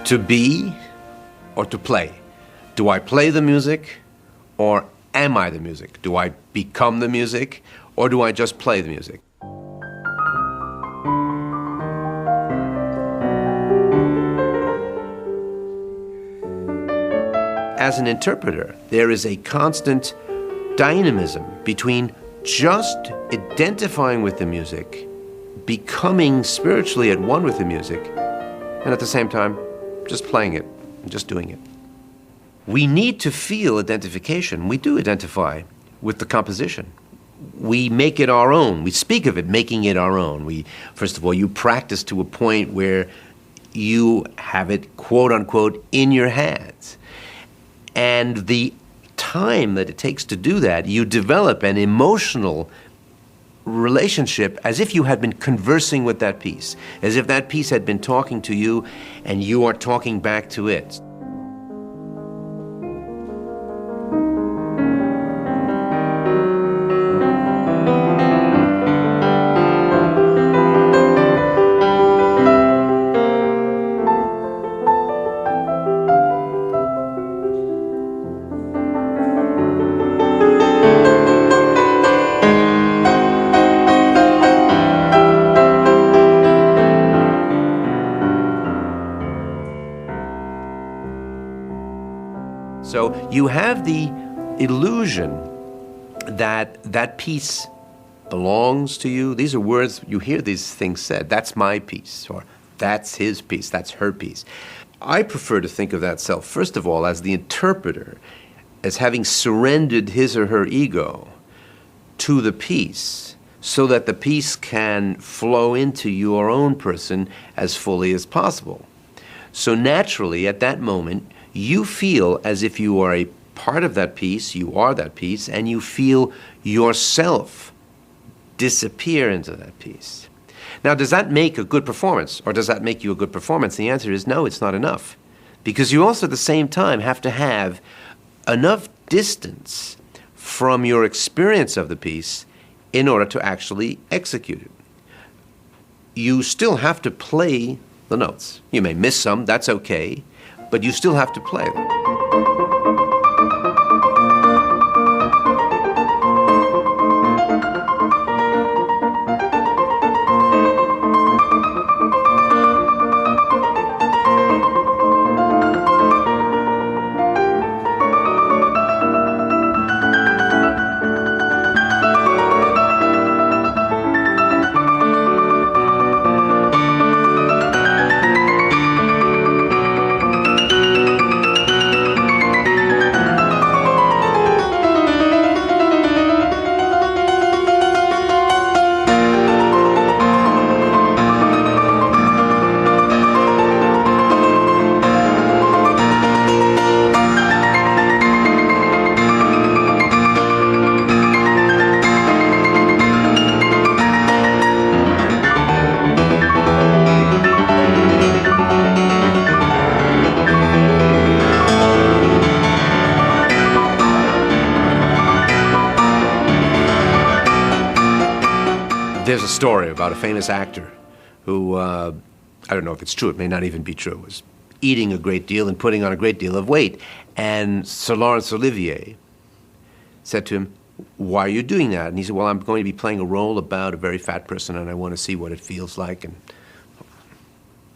To be or to play? Do I play the music or am I the music? Do I become the music or do I just play the music? As an interpreter, there is a constant dynamism between just identifying with the music, becoming spiritually at one with the music, and at the same time, just playing it and just doing it. We need to feel identification. We do identify with the composition. We make it our own. We speak of it, making it our own. First of all, you practice to a point where you have it, quote unquote, in your hands. And the time that it takes to do that, you develop an emotional relationship as if you had been conversing with that piece, as if that piece had been talking to you and you are talking back to it. So you have the illusion that that piece belongs to you. These are words, you hear these things said, that's my piece, or that's his piece, that's her piece. I prefer to think of that self, first of all, as the interpreter, as having surrendered his or her ego to the piece, so that the piece can flow into your own person as fully as possible. So naturally, at that moment, you feel as if you are a part of that piece, you are that piece, and you feel yourself disappear into that piece. Now, does that make a good performance, or does that make you a good performance? The answer is no, it's not enough. Because you also at the same time have to have enough distance from your experience of the piece in order to actually execute it. You still have to play the notes. You may miss some, that's okay, but you still have to play them. There's a story about a famous actor who, I don't know if it's true, it may not even be true, was eating a great deal and putting on a great deal of weight. And Sir Laurence Olivier said to him, "Why are you doing that?" And he said, "Well, I'm going to be playing a role about a very fat person and I want to see what it feels like." And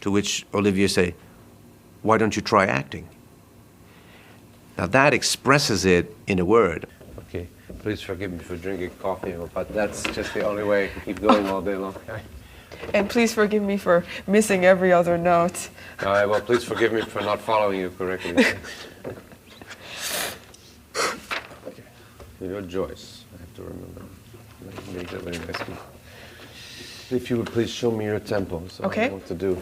to which Olivier said, "Why don't you try acting?" Now that expresses it in a word. Okay, please forgive me for drinking coffee, but that's just the only way I can keep going all day long. And please forgive me for missing every other note. All right, well, please forgive me for not following you correctly. Okay. Your Joyce, I have to remember. Make that very nice. If you would please show me your tempo, so okay. I know what to do.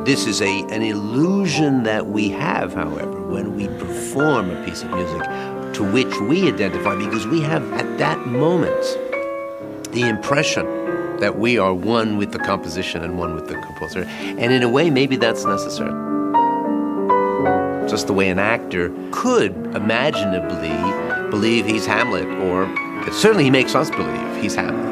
This is an illusion that we have, however, when we perform a piece of music to which we identify, because we have at that moment the impression that we are one with the composition and one with the composer. And in a way, maybe that's necessary. just the way an actor could imaginably believe he's Hamlet, or certainly he makes us believe he's Hamlet.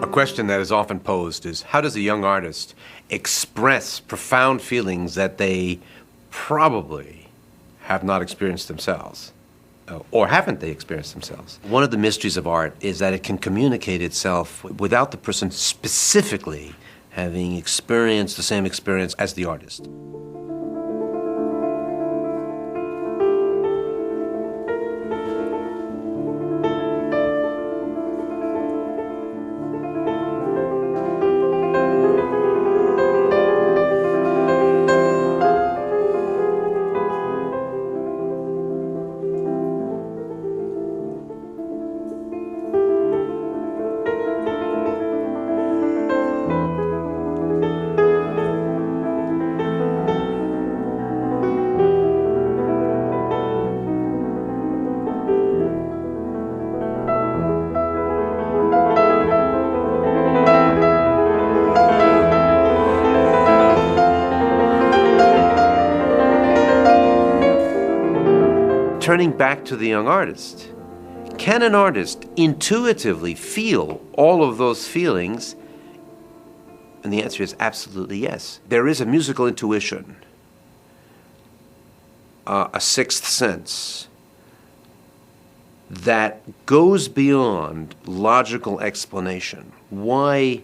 A question that is often posed is, how does a young artist express profound feelings that they probably have not experienced themselves? Or haven't they experienced themselves? One of the mysteries of art is that it can communicate itself without the person specifically having experienced the same experience as the artist. Turning back to the young artist, can an artist intuitively feel all of those feelings? And the answer is absolutely yes. There is a musical intuition, a sixth sense, that goes beyond logical explanation. Why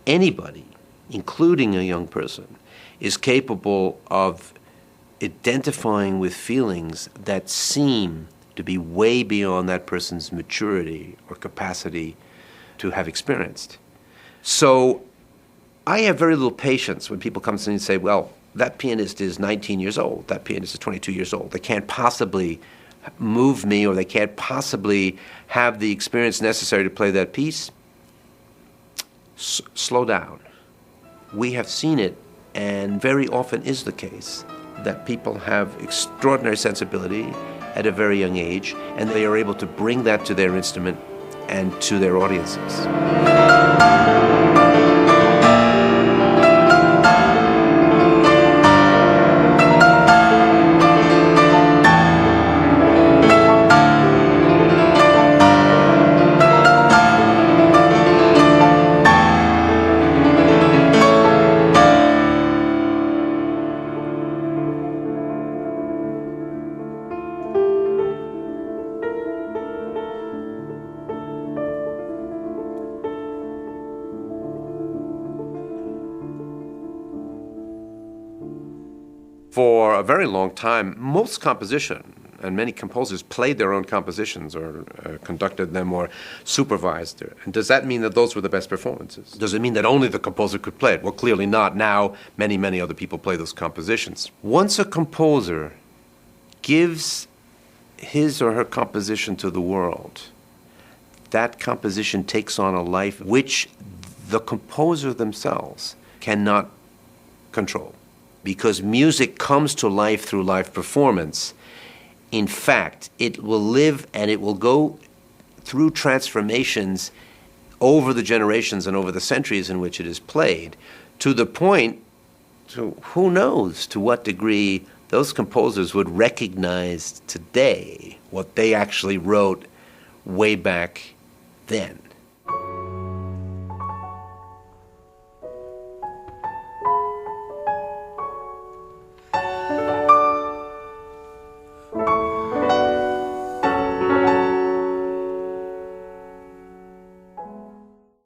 anybody, including a young person, is capable of identifying with feelings that seem to be way beyond that person's maturity or capacity to have experienced. So I have very little patience when people come to me and say, well, that pianist is 19 years old, that pianist is 22 years old. They can't possibly move me, or they can't possibly have the experience necessary to play that piece. Slow down. We have seen it, and very often is the case, that people have extraordinary sensibility at a very young age, and they are able to bring that to their instrument and to their audiences. For a very long time, most composition and many composers played their own compositions or conducted them or supervised it. And does that mean that those were the best performances? Does it mean that only the composer could play it? Well, clearly not. Now, many other people play those compositions. Once a composer gives his or her composition to the world, that composition takes on a life which the composer themselves cannot control. Because music comes to life through live performance. In fact, it will live and it will go through transformations over the generations and over the centuries in which it is played, to the point, to who knows to what degree those composers would recognize today what they actually wrote way back then.